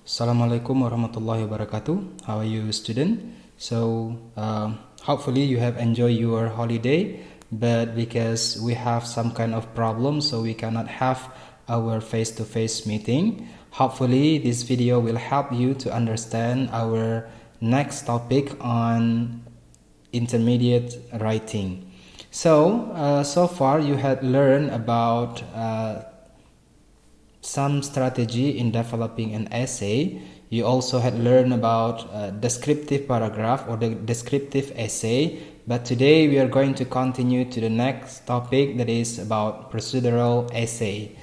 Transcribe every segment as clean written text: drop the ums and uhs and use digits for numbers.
Assalamualaikum warahmatullahi wabarakatuh. How are you, student? Hopefully you have enjoyed your holiday, but because we have some kind of problem, so we cannot have our face-to-face meeting. Hopefully this video will help you to understand our next topic on intermediate writing. So far you had learned about some strategy in developing an essay. You also had learned about descriptive paragraph or the descriptive essay, but today we are going to continue to the next topic, that is about procedural essay.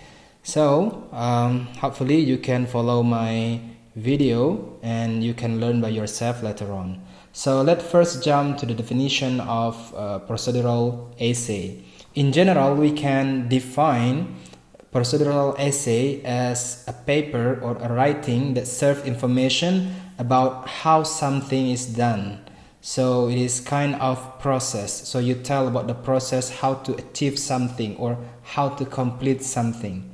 Hopefully you can follow my video and you can learn by yourself later on. So let's first jump to the definition of procedural essay. In general, we can define procedural essay as a paper or a writing that serves information about how something is done. So it is kind of process. So you tell about the process, how to achieve something or how to complete something.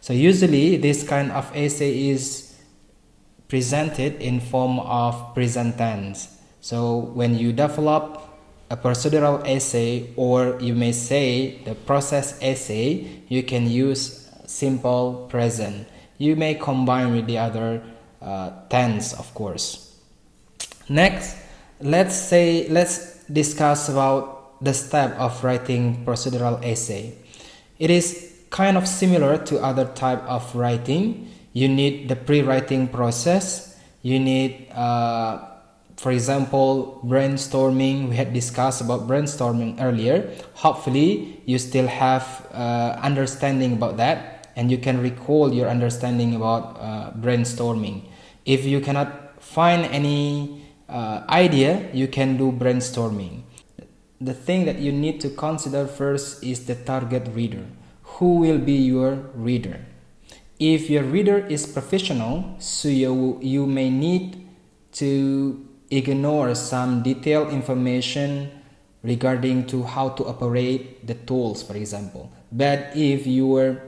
So usually this kind of essay is presented in form of present tense. So when you develop a procedural essay, or you may say the process essay, you can use simple present. You may combine with the other tense, of course. Next, let's discuss about the step of writing procedural essay. It is kind of similar to other type of writing. You need the pre-writing process. You need for example, brainstorming. We had discussed about brainstorming earlier. Hopefully you still have understanding about that, and you can recall your understanding about brainstorming. If you cannot find any idea, you can do brainstorming. The thing that you need to consider first is the target reader. Who will be your reader? If your reader is professional, so you may need to ignore some detailed information regarding to how to operate the tools, for example. But if your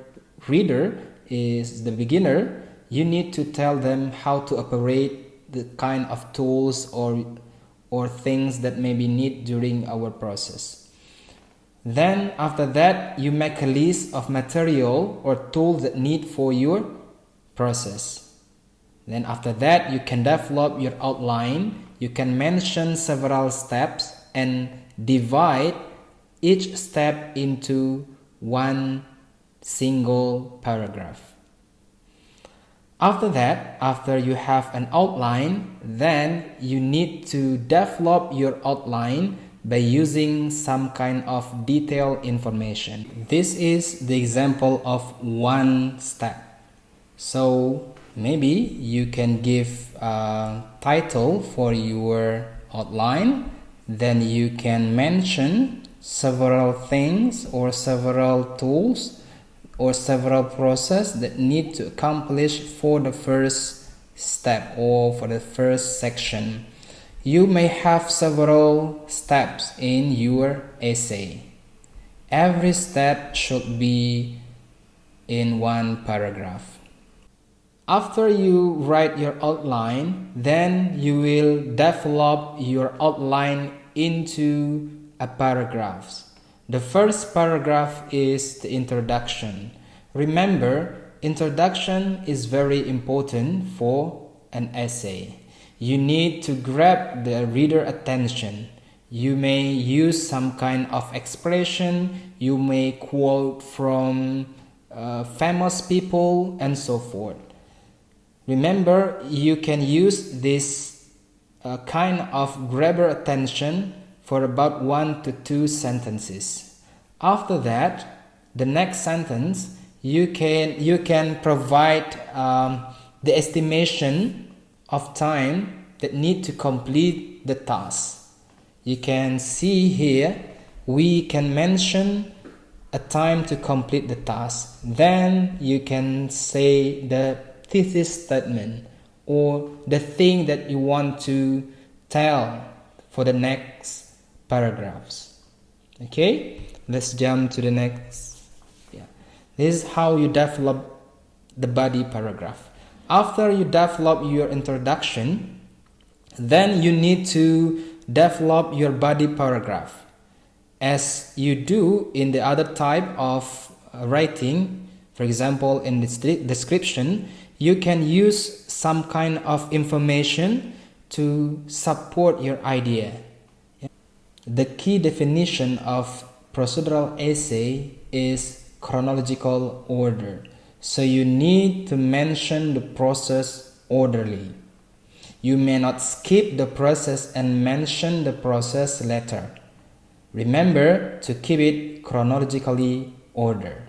reader is the beginner, you need to tell them how to operate the kind of tools or things that may be needed during our process. Then after that, you make a list of material or tools that need for your process. Then after that, you can develop your outline. You can mention several steps and divide each step into one single paragraph. After that, after you have an outline, then you need to develop your outline by using some kind of detailed information. This is the example of one step. So maybe you can give a title for your outline. Then you can mention several things or several tools or several processes that need to accomplish for the first step or for the first section. You may have several steps in your essay. Every step should be in one paragraph. After you write your outline, then you will develop your outline into a paragraph. The first paragraph is the introduction. Remember, introduction is very important for an essay. You need to grab the reader attention. You may use some kind of expression. You may quote from famous people and so forth. Remember, you can use this kind of grabber attention for about 1 to 2 sentences. After that, the next sentence, you can provide the estimation of time that need to complete the task. You can see here, we can mention a time to complete the task. Then you can say the thesis statement or the thing that you want to tell for the next paragraphs. Okay, let's jump to the next. This is how you develop the body paragraph. After you develop your introduction, then you need to develop your body paragraph. As you do in the other type of writing, for example, in the description, you can use some kind of information to support your idea. The key definition of procedural essay is chronological order. So you need to mention the process orderly. You may not skip the process and mention the process later. Remember to keep it chronologically ordered.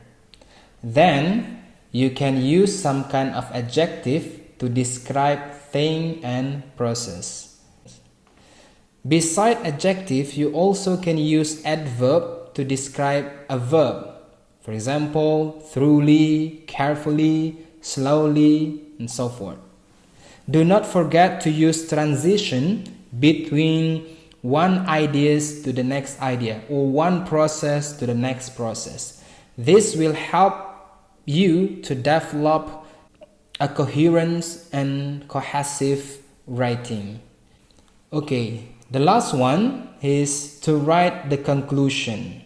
Then you can use some kind of adjective to describe thing and process. Beside adjective, you also can use adverb to describe a verb. For example, thoroughly, carefully, slowly, and so forth. Do not forget to use transition between one idea to the next idea or one process to the next process. This will help you to develop a coherent and cohesive writing. Okay, the last one is to write the conclusion.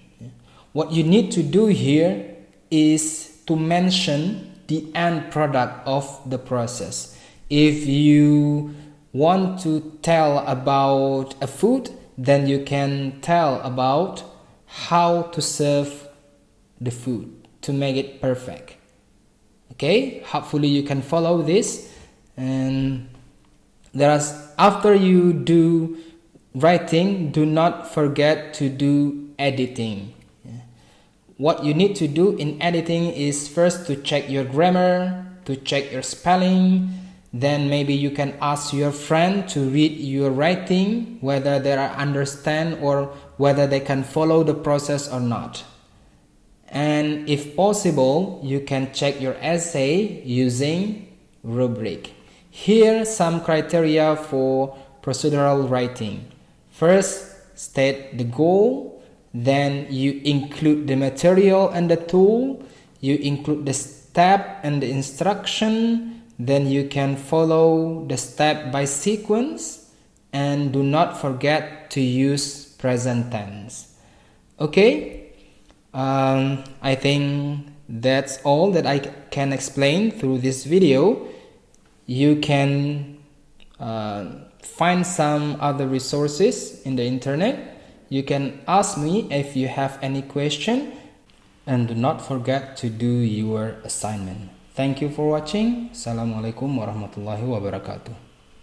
What you need to do here is to mention the end product of the process. If you want to tell about a food, then you can tell about how to serve the food to make it perfect. Okay, hopefully you can follow this. And after you do writing, do not forget to do editing. What you need to do in editing is first to check your grammar, to check your spelling. Then maybe you can ask your friend to read your writing, whether they understand or whether they can follow the process or not. And if possible, you can check your essay using rubric. Here some criteria for procedural writing. First, state the goal. Then you include the material and the tool. You include the step and the instruction. Then you can follow the step by sequence. And do not forget to use present tense. Okay, I think that's all that I can explain through this video. You can find some other resources in the internet. You can ask me if you have any question, and do not forget to do your assignment. Thank you for watching. Assalamualaikum warahmatullahi wabarakatuh.